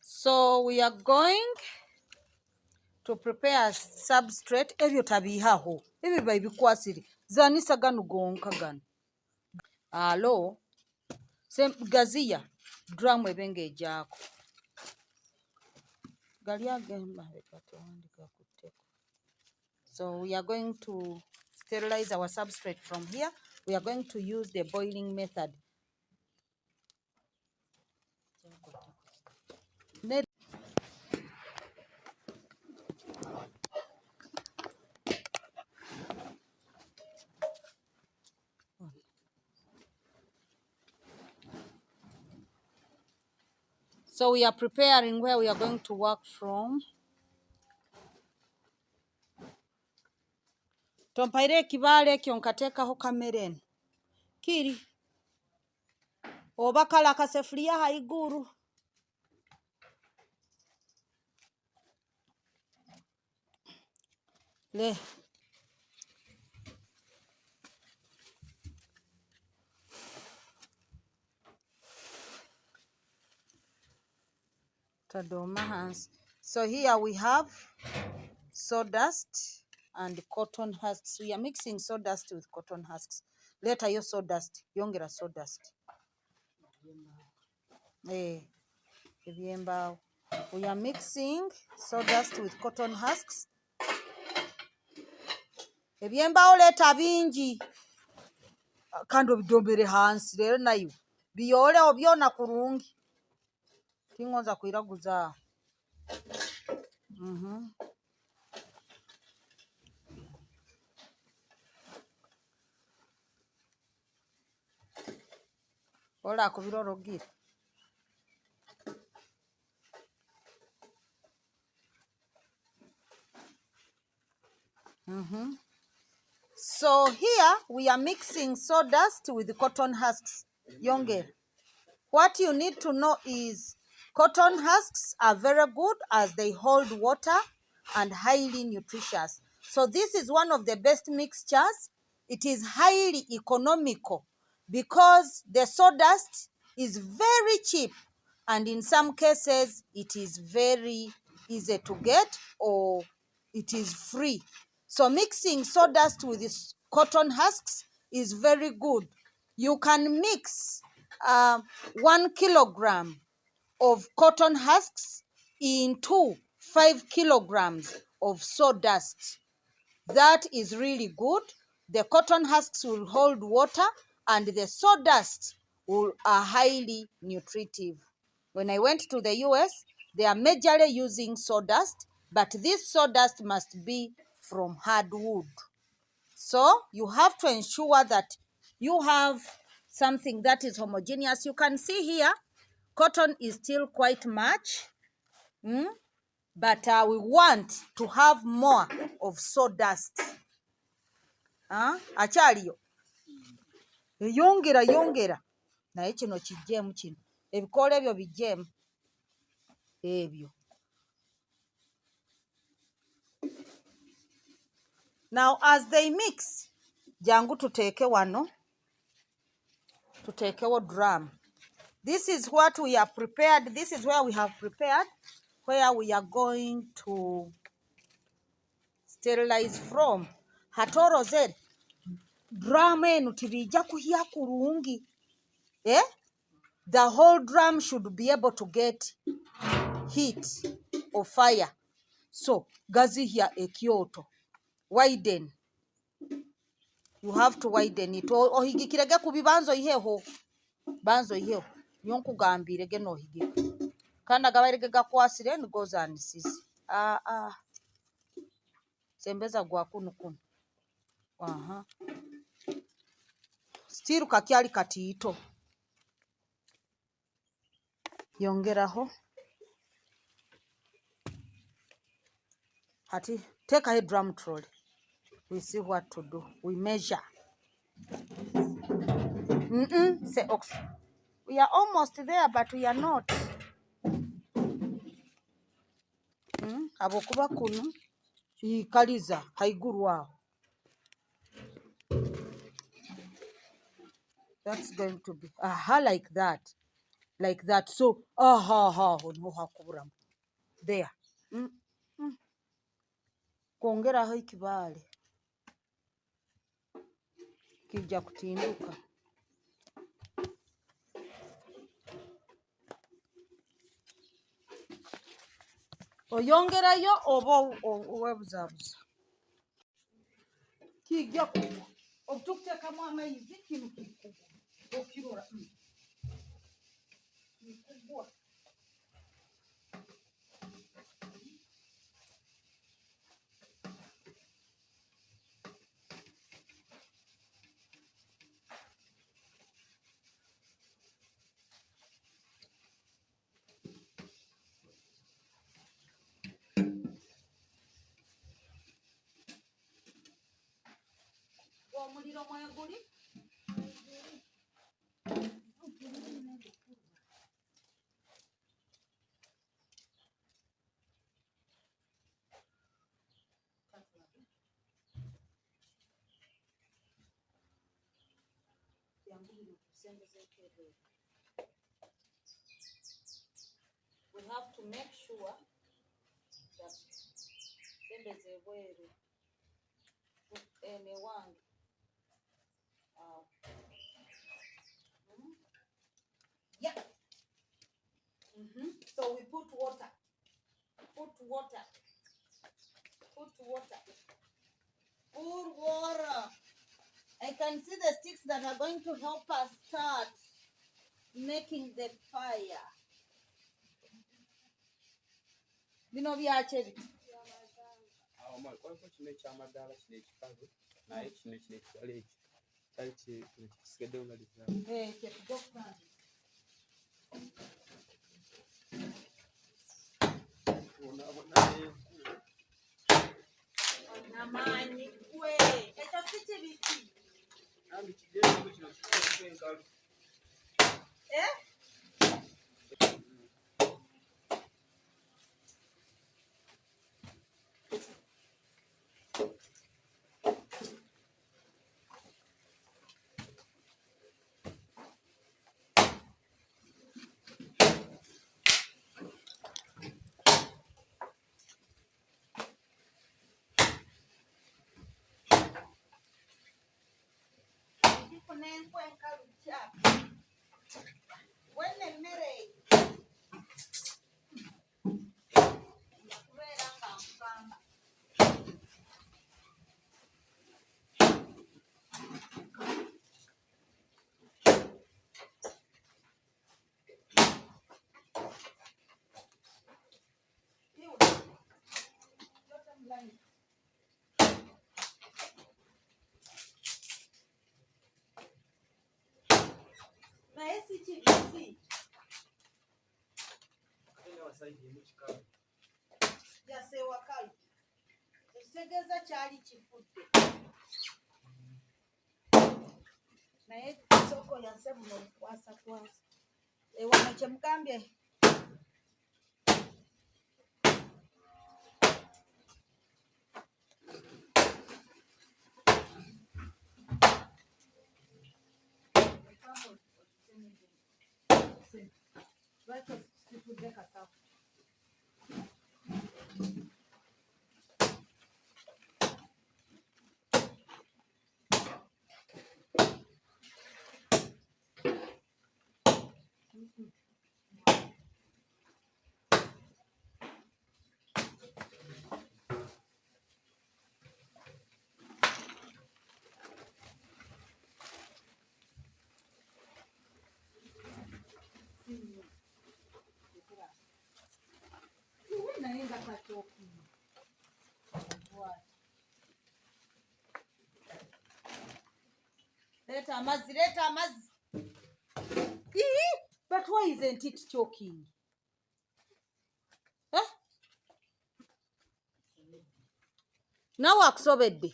So we are going to prepare substrate. Ebyo tabihaho. Ebi babikwasiri. Zanisa ganu gonka ganu. Alo. Sem gaziya. Drum ebenge jako. So we are going to sterilize our substrate from here. We are going to use the boiling method. So we are preparing where we are going to work from. Tompaire kibale kyonkatekaho kameren. Kiri. Oba kala kasefulia haiguru. Le. Tadoma hands. So here we have sawdust and cotton husks. We are mixing sawdust with cotton husks. Later your sawdust. Yongera sawdust. We are mixing sawdust with cotton husks. Ebyembao leta bingi. Kando bidombere hansi rero nayo. Biyole obyona kurungi. Tingonza kuiraguza. Ola kubirorogira. So here we are mixing sawdust with cotton husks. Yonge. What you need to know is cotton husks are very good as they hold water and highly nutritious. So this is one of the best mixtures. It is highly economical because the sawdust is very cheap and in some cases it is very easy to get or it is free. So mixing sawdust with this cotton husks is very good. You can mix 1 kilogram of cotton husks into 5 kilograms of sawdust. That is really good. The cotton husks will hold water and the sawdust are highly nutritive. When I went to the US, they are majorly using sawdust, but this sawdust must be from hardwood. So you have to ensure that you have something that is homogeneous. You can see here, cotton is still quite much, but we want to have more of sawdust. Achaliyo. Yongera. Naye kino kijjemu kino. Ebikola ebyo bijjemu. Ebyo. Now as they mix, jangu tuteke wano. Tutekewo drum. This is what we have prepared. This is where we have prepared, where we are going to sterilize from. Hatoro zed. Drum enu tibija kuhia kurungi. The whole drum should be able to get heat or fire. So, gazi here ekyoto. Widen. You have to widen it. Ohigikirege kubi banzo iheho. Banzo iheho. Nyonku gambire ge no higika. Kana gabarege gakwasire ni goes and sisi. Sembeza gwa kunu. Still kakyali katito. Yongeraho. Hati, take a drum trolley. We see what to do. We measure. Say ox. We are almost there, but we are not. Abokuba kunu. Ikaliza. Haiguru aho. That's going to be like that. like that. So, hakuburamu. There. Kuongeraho ikibaale. Kijja kutinduka. Oyongerayo oba owebuzaabuza. Kijja kugwa. Obutukuteekamu amaizi kino kikugwa. Okirora. Kikugwa. Omuliro mweguli. We have to make sure that sembeze bweru enewange. Yeah. So we put water. Put water. Pour water. I can see the sticks that are going to help us start making the fire. Bino byakye. Kwa kino ekyamaddaala kino ekikalu naye kino ekitwala eki kyali kisigaddewo nga lizaala. Amaanyi gwe ekyo si kibisi. Kandi kigendamu kino kikoze enkalu. Naye si kibisi. Yaseewa kale. Ekitegeeza kyali kifudde. Naye soko yase buno kwasa. Ewano kye mugambye. Leta amazzi. But why isn't it choking? Nawe akusobedde.